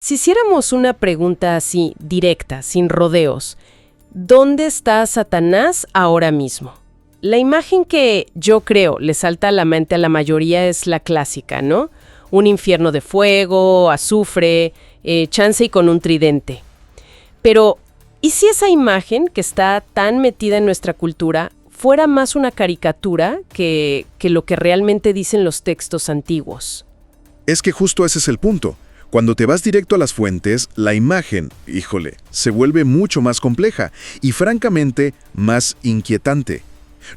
Si hiciéramos una pregunta así, directa, sin rodeos, ¿dónde está Satanás ahora mismo? La imagen que yo creo le salta a la mente a la mayoría es la clásica, ¿no? Un infierno de fuego, azufre, chance y con un tridente. Pero, ¿y si esa imagen que está tan metida en nuestra cultura fuera más una caricatura que lo que realmente dicen los textos antiguos? Es que justo ese es el punto. Cuando te vas directo a las fuentes, la imagen, híjole, se vuelve mucho más compleja y francamente más inquietante.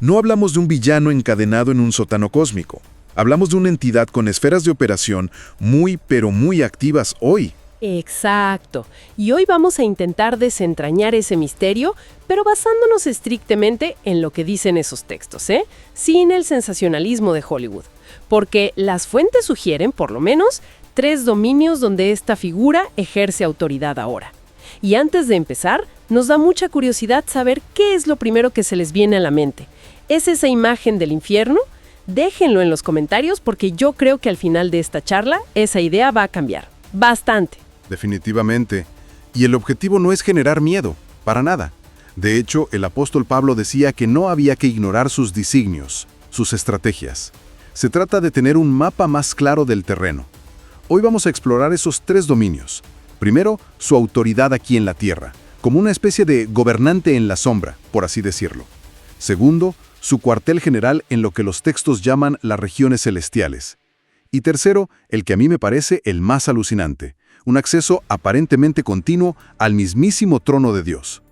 No hablamos de un villano encadenado en un sótano cósmico. Hablamos de una entidad con esferas de operación muy, pero muy activas hoy. Exacto. Y hoy vamos a intentar desentrañar ese misterio, pero basándonos estrictamente en lo que dicen esos textos, sin el sensacionalismo de Hollywood. Porque las fuentes sugieren, por lo menos, 3 dominios donde esta figura ejerce autoridad ahora. Y antes de empezar, nos da mucha curiosidad saber qué es lo primero que se les viene a la mente. ¿Es esa imagen del infierno? Déjenlo en los comentarios porque yo creo que al final de esta charla esa idea va a cambiar. Bastante. Definitivamente. Y el objetivo no es generar miedo, para nada. De hecho, el apóstol Pablo decía que no había que ignorar sus designios, sus estrategias. Se trata de tener un mapa más claro del terreno. Hoy vamos a explorar esos 3 dominios. Primero, su autoridad aquí en la tierra, como una especie de gobernante en la sombra, por así decirlo. Segundo, su cuartel general en lo que los textos llaman las regiones celestiales. Y tercero, el que a mí me parece el más alucinante, un acceso aparentemente continuo al mismísimo trono de Dios.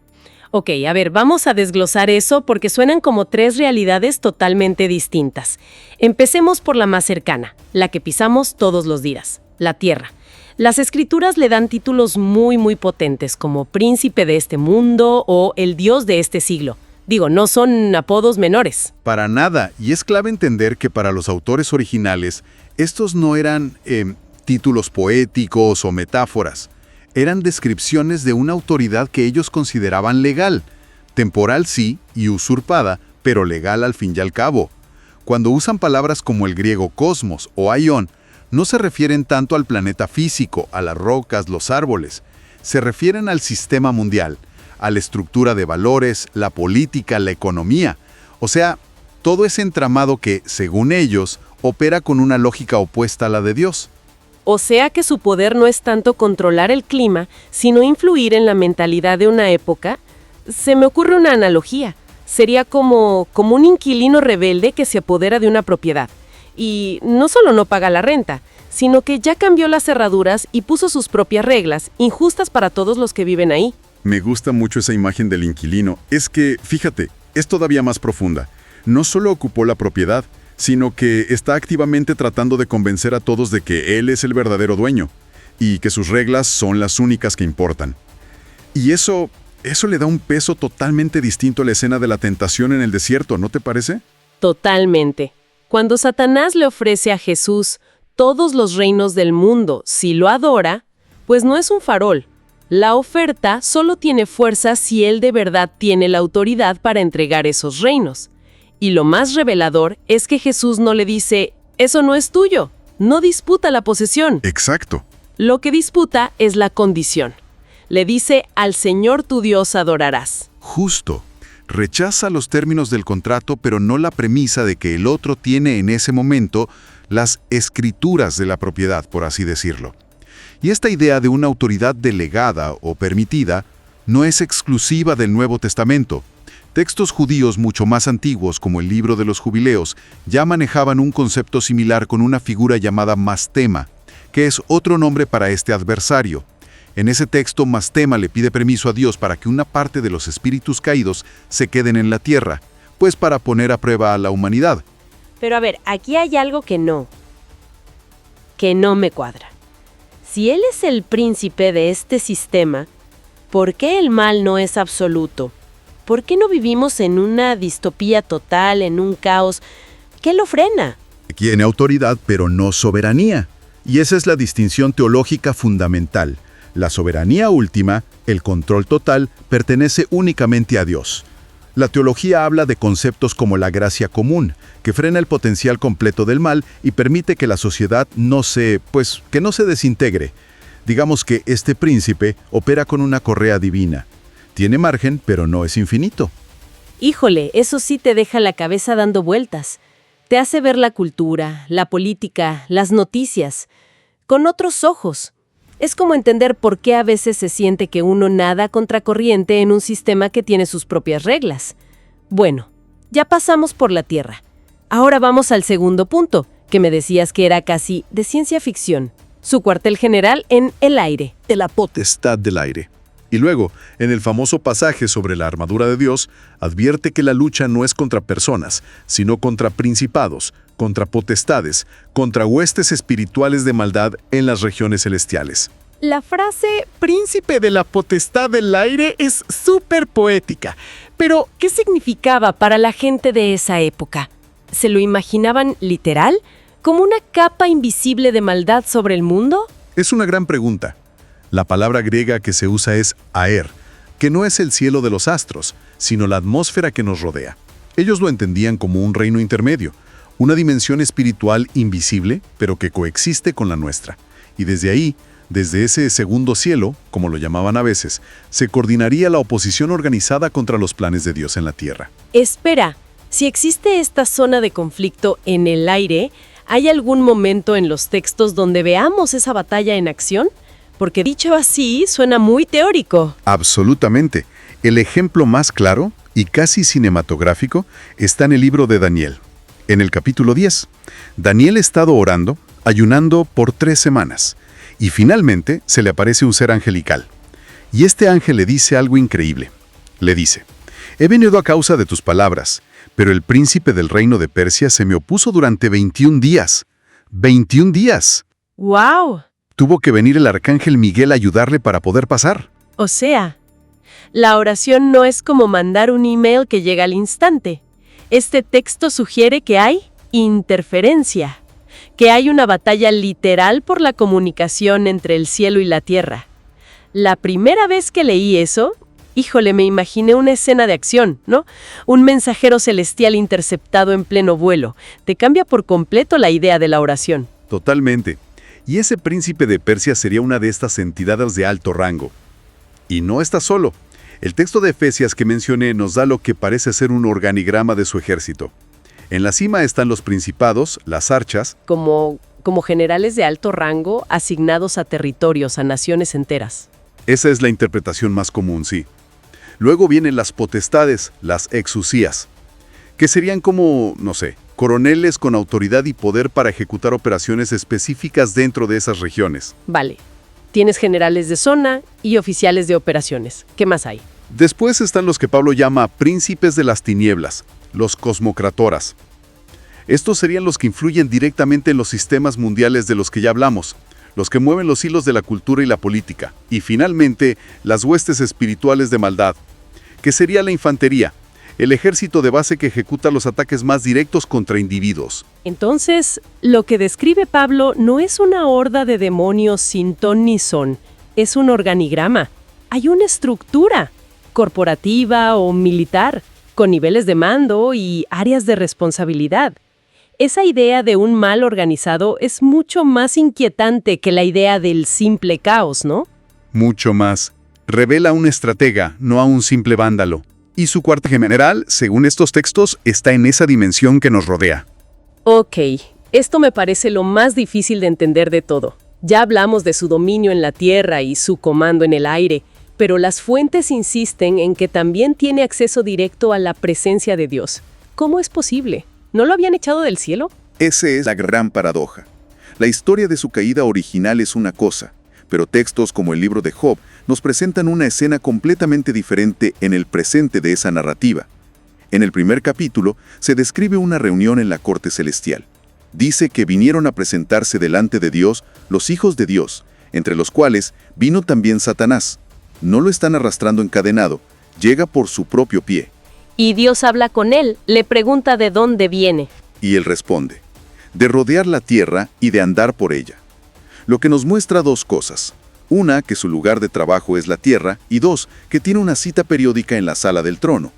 Ok, a ver, vamos a desglosar eso porque suenan como 3 realidades totalmente distintas. Empecemos por la más cercana, la que pisamos todos los días, la tierra. Las escrituras le dan títulos muy, muy potentes como príncipe de este mundo o el dios de este siglo. Digo, no son apodos menores. Para nada, y es clave entender que para los autores originales, estos no eran títulos poéticos o metáforas. Eran descripciones de una autoridad que ellos consideraban legal. Temporal sí, y usurpada, pero legal al fin y al cabo. Cuando usan palabras como el griego cosmos o aion, no se refieren tanto al planeta físico, a las rocas, los árboles. Se refieren al sistema mundial, a la estructura de valores, la política, la economía. O sea, todo ese entramado que, según ellos, opera con una lógica opuesta a la de Dios. O sea que su poder no es tanto controlar el clima, sino influir en la mentalidad de una época. Se me ocurre una analogía. Sería como un inquilino rebelde que se apodera de una propiedad. Y no solo no paga la renta, sino que ya cambió las cerraduras y puso sus propias reglas, injustas para todos los que viven ahí. Me gusta mucho esa imagen del inquilino. Es que, fíjate, es todavía más profunda. No solo ocupó la propiedad, sino que está activamente tratando de convencer a todos de que él es el verdadero dueño y que sus reglas son las únicas que importan. Y eso le da un peso totalmente distinto a la escena de la tentación en el desierto, ¿no te parece? Totalmente. Cuando Satanás le ofrece a Jesús todos los reinos del mundo si lo adora, pues no es un farol. La oferta solo tiene fuerza si él de verdad tiene la autoridad para entregar esos reinos. Y lo más revelador es que Jesús no le dice, eso no es tuyo, no disputa la posesión. Exacto. Lo que disputa es la condición. Le dice, al Señor tu Dios adorarás. Justo. Rechaza los términos del contrato, pero no la premisa de que el otro tiene en ese momento las escrituras de la propiedad, por así decirlo. Y esta idea de una autoridad delegada o permitida no es exclusiva del Nuevo Testamento. Textos judíos mucho más antiguos, como el Libro de los Jubileos, ya manejaban un concepto similar con una figura llamada Mastema, que es otro nombre para este adversario. En ese texto, Mastema le pide permiso a Dios para que una parte de los espíritus caídos se queden en la tierra, pues para poner a prueba a la humanidad. Pero a ver, aquí hay algo que no me cuadra. Si él es el príncipe de este sistema, ¿por qué el mal no es absoluto? ¿Por qué no vivimos en una distopía total, en un caos? ¿Qué lo frena? Tiene autoridad, pero no soberanía. Y esa es la distinción teológica fundamental. La soberanía última, el control total, pertenece únicamente a Dios. La teología habla de conceptos como la gracia común, que frena el potencial completo del mal y permite que la sociedad no se desintegre. Digamos que este príncipe opera con una correa divina. Tiene margen, pero no es infinito. Híjole, eso sí te deja la cabeza dando vueltas. Te hace ver la cultura, la política, las noticias, con otros ojos. Es como entender por qué a veces se siente que uno nada contracorriente en un sistema que tiene sus propias reglas. Bueno, ya pasamos por la Tierra. Ahora vamos al segundo punto, que me decías que era casi de ciencia ficción. Su cuartel general en el aire. De la potestad del aire. Y luego, en el famoso pasaje sobre la armadura de Dios, advierte que la lucha no es contra personas, sino contra principados, contra potestades, contra huestes espirituales de maldad en las regiones celestiales. La frase Príncipe de la potestad del aire es súper poética. Pero, ¿qué significaba para la gente de esa época? ¿Se lo imaginaban literal? ¿Como una capa invisible de maldad sobre el mundo? Es una gran pregunta. La palabra griega que se usa es aer, que no es el cielo de los astros, sino la atmósfera que nos rodea. Ellos lo entendían como un reino intermedio, una dimensión espiritual invisible, pero que coexiste con la nuestra. Y desde ahí, desde ese segundo cielo, como lo llamaban a veces, se coordinaría la oposición organizada contra los planes de Dios en la tierra. Espera, si existe esta zona de conflicto en el aire, ¿hay algún momento en los textos donde veamos esa batalla en acción? Porque dicho así, suena muy teórico. Absolutamente. El ejemplo más claro y casi cinematográfico está en el libro de Daniel. En el capítulo 10, Daniel ha estado orando, ayunando por 3 semanas, y finalmente se le aparece un ser angelical. Y este ángel le dice algo increíble. Le dice: «He venido a causa de tus palabras, pero el príncipe del reino de Persia se me opuso durante 21 días. ¡21 días! ¡Wow! Tuvo que venir el arcángel Miguel a ayudarle para poder pasar». O sea, la oración no es como mandar un email que llega al instante. Este texto sugiere que hay interferencia, que hay una batalla literal por la comunicación entre el cielo y la tierra. La primera vez que leí eso, híjole, me imaginé una escena de acción, ¿no? Un mensajero celestial interceptado en pleno vuelo. Te cambia por completo la idea de la oración. Totalmente. Y ese príncipe de Persia sería una de estas entidades de alto rango. Y no está solo. El texto de Efesios que mencioné nos da lo que parece ser un organigrama de su ejército. En la cima están los principados, las archas. Como generales de alto rango asignados a territorios, a naciones enteras. Esa es la interpretación más común, sí. Luego vienen las potestades, las exusías, que serían como, no sé, coroneles con autoridad y poder para ejecutar operaciones específicas dentro de esas regiones. Vale. Tienes generales de zona y oficiales de operaciones. ¿Qué más hay? Después están los que Pablo llama príncipes de las tinieblas, los cosmocratoras. Estos serían los que influyen directamente en los sistemas mundiales de los que ya hablamos, los que mueven los hilos de la cultura y la política. Y finalmente, las huestes espirituales de maldad, que sería la infantería, el ejército de base que ejecuta los ataques más directos contra individuos. Entonces, lo que describe Pablo no es una horda de demonios sin ton ni son, es un organigrama. Hay una estructura, corporativa o militar, con niveles de mando y áreas de responsabilidad. Esa idea de un mal organizado es mucho más inquietante que la idea del simple caos, ¿no? Mucho más. Revela a un estratega, no a un simple vándalo. Y su cuartel general, según estos textos, está en esa dimensión que nos rodea. Ok, esto me parece lo más difícil de entender de todo. Ya hablamos de su dominio en la tierra y su comando en el aire, pero las fuentes insisten en que también tiene acceso directo a la presencia de Dios. ¿Cómo es posible? ¿No lo habían echado del cielo? Esa es la gran paradoja. La historia de su caída original es una cosa, pero textos como el libro de Job nos presentan una escena completamente diferente en el presente de esa narrativa. En el primer capítulo se describe una reunión en la corte celestial. Dice que vinieron a presentarse delante de Dios los hijos de Dios, entre los cuales vino también Satanás. No lo están arrastrando encadenado, llega por su propio pie. Y Dios habla con él, le pregunta de dónde viene. Y él responde: de rodear la tierra y de andar por ella. Lo que nos muestra 2 cosas. Una, que su lugar de trabajo es la tierra, y 2, que tiene una cita periódica en la sala del trono.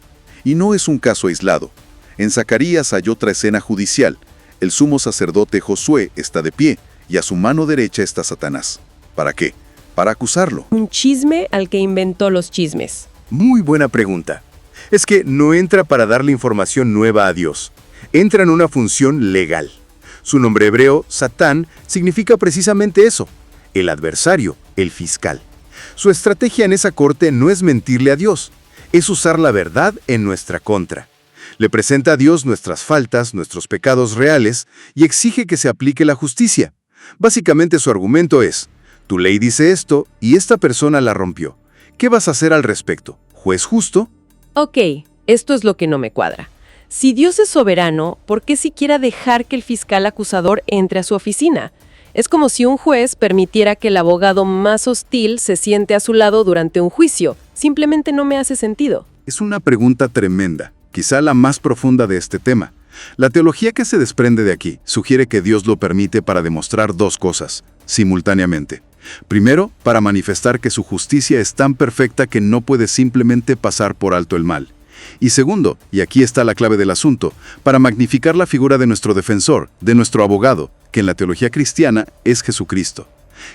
Y no es un caso aislado. En Zacarías hay otra escena judicial. El sumo sacerdote Josué está de pie, y a su mano derecha está Satanás. ¿Para qué? para acusarlo? Un chisme al que inventó los chismes. Muy buena pregunta. Es que no entra para darle información nueva a Dios. Entra en una función legal. Su nombre hebreo, Satán, significa precisamente eso: el adversario, el fiscal. Su estrategia en esa corte no es mentirle a Dios, es usar la verdad en nuestra contra. Le presenta a Dios nuestras faltas, nuestros pecados reales, y exige que se aplique la justicia. Básicamente su argumento es: tu ley dice esto y esta persona la rompió. ¿Qué vas a hacer al respecto? ¿Juez justo? Ok, esto es lo que no me cuadra. Si Dios es soberano, ¿por qué siquiera dejar que el fiscal acusador entre a su oficina? Es como si un juez permitiera que el abogado más hostil se siente a su lado durante un juicio. Simplemente no me hace sentido. Es una pregunta tremenda, quizá la más profunda de este tema. La teología que se desprende de aquí sugiere que Dios lo permite para demostrar dos cosas, simultáneamente. Primero, para manifestar que su justicia es tan perfecta que no puede simplemente pasar por alto el mal. Y segundo, y aquí está la clave del asunto, para magnificar la figura de nuestro defensor, de nuestro abogado, que en la teología cristiana es Jesucristo.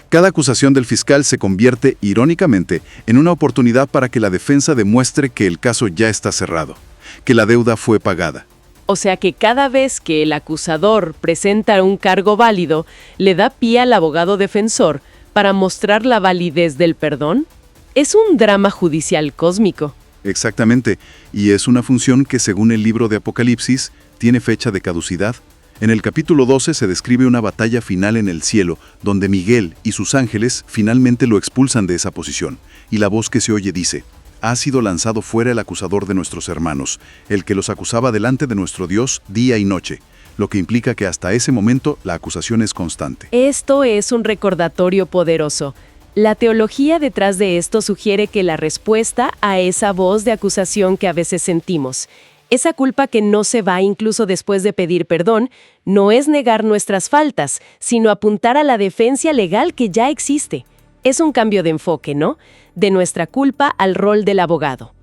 Cada acusación del fiscal se convierte, irónicamente, en una oportunidad para que la defensa demuestre que el caso ya está cerrado, que la deuda fue pagada. O sea que cada vez que el acusador presenta un cargo válido, le da pie al abogado defensor para mostrar la validez del perdón. Es un drama judicial cósmico. Exactamente, y es una función que, según el libro de Apocalipsis, tiene fecha de caducidad. En el capítulo 12 se describe una batalla final en el cielo, donde Miguel y sus ángeles finalmente lo expulsan de esa posición, y la voz que se oye dice: «Ha sido lanzado fuera el acusador de nuestros hermanos, el que los acusaba delante de nuestro Dios día y noche», lo que implica que hasta ese momento la acusación es constante. Esto es un recordatorio poderoso. La teología detrás de esto sugiere que la respuesta a esa voz de acusación que a veces sentimos, esa culpa que no se va incluso después de pedir perdón, no es negar nuestras faltas, sino apuntar a la defensa legal que ya existe. Es un cambio de enfoque, ¿no? De nuestra culpa al rol del abogado.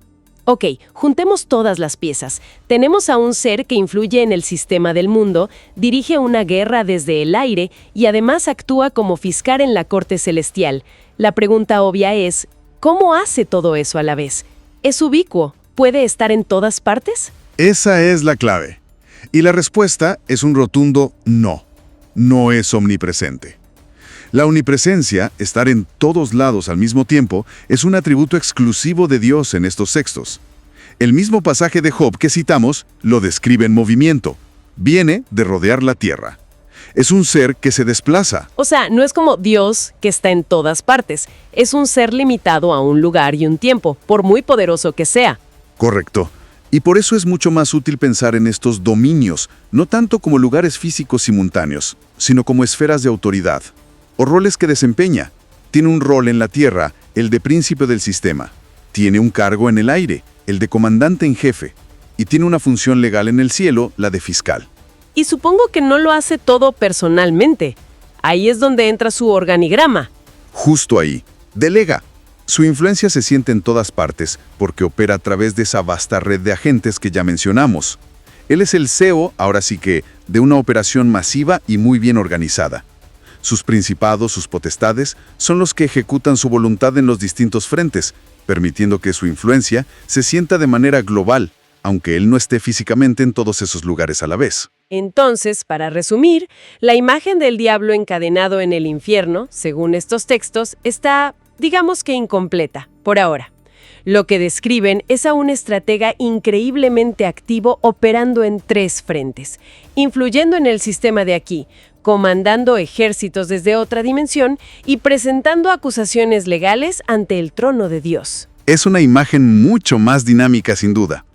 Ok, juntemos todas las piezas. Tenemos a un ser que influye en el sistema del mundo, dirige una guerra desde el aire y además actúa como fiscal en la corte celestial. La pregunta obvia es, ¿cómo hace todo eso a la vez? ¿Es ubicuo? ¿Puede estar en todas partes? Esa es la clave. Y la respuesta es un rotundo no. No es omnipresente. La omnipresencia, estar en todos lados al mismo tiempo, es un atributo exclusivo de Dios en estos textos. El mismo pasaje de Job que citamos lo describe en movimiento. Viene de rodear la tierra. Es un ser que se desplaza. O sea, no es como Dios que está en todas partes. Es un ser limitado a un lugar y un tiempo, por muy poderoso que sea. Correcto. Y por eso es mucho más útil pensar en estos dominios, no tanto como lugares físicos simultáneos, sino como esferas de autoridad, o roles que desempeña. Tiene un rol en la tierra, el de príncipe del sistema. Tiene un cargo en el aire, el de comandante en jefe. Y tiene una función legal en el cielo, la de fiscal. Y supongo que no lo hace todo personalmente. Ahí es donde entra su organigrama. Justo ahí. Delega. Su influencia se siente en todas partes, porque opera a través de esa vasta red de agentes que ya mencionamos. Él es el CEO, ahora sí que, de una operación masiva y muy bien organizada. Sus principados, sus potestades, son los que ejecutan su voluntad en los distintos frentes, permitiendo que su influencia se sienta de manera global, aunque él no esté físicamente en todos esos lugares a la vez. Entonces, para resumir, la imagen del diablo encadenado en el infierno, según estos textos, está, digamos que incompleta, por ahora. Lo que describen es a un estratega increíblemente activo operando en 3 frentes, influyendo en el sistema de aquí, comandando ejércitos desde otra dimensión y presentando acusaciones legales ante el trono de Dios. Es una imagen mucho más dinámica, sin duda.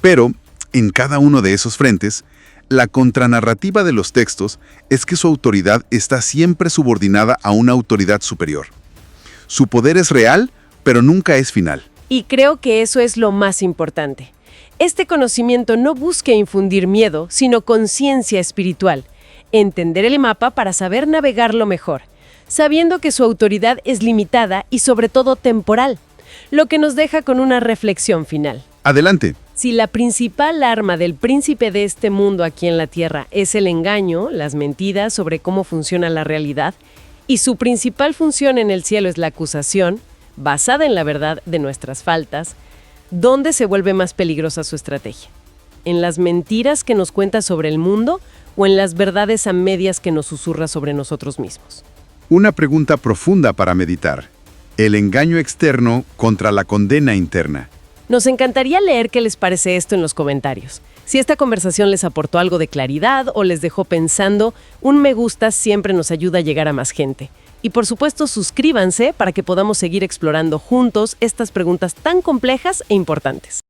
Pero, en cada uno de esos frentes, la contranarrativa de los textos es que su autoridad está siempre subordinada a una autoridad superior. Su poder es real, pero nunca es final. Y creo que eso es lo más importante. Este conocimiento no busca infundir miedo, sino conciencia espiritual. Entender el mapa para saber navegarlo mejor, sabiendo que su autoridad es limitada y sobre todo temporal, lo que nos deja con una reflexión final. Adelante. Si la principal arma del príncipe de este mundo aquí en la Tierra es el engaño, las mentiras sobre cómo funciona la realidad, Y su principal función en el cielo es la acusación, basada en la verdad de nuestras faltas. ¿Dónde se vuelve más peligrosa su estrategia? ¿En las mentiras que nos cuenta sobre el mundo o en las verdades a medias que nos susurra sobre nosotros mismos? Una pregunta profunda para meditar. El engaño externo contra la condena interna. Nos encantaría leer qué les parece esto en los comentarios. Si esta conversación les aportó algo de claridad o les dejó pensando, un me gusta siempre nos ayuda a llegar a más gente. Y por supuesto, suscríbanse para que podamos seguir explorando juntos estas preguntas tan complejas e importantes.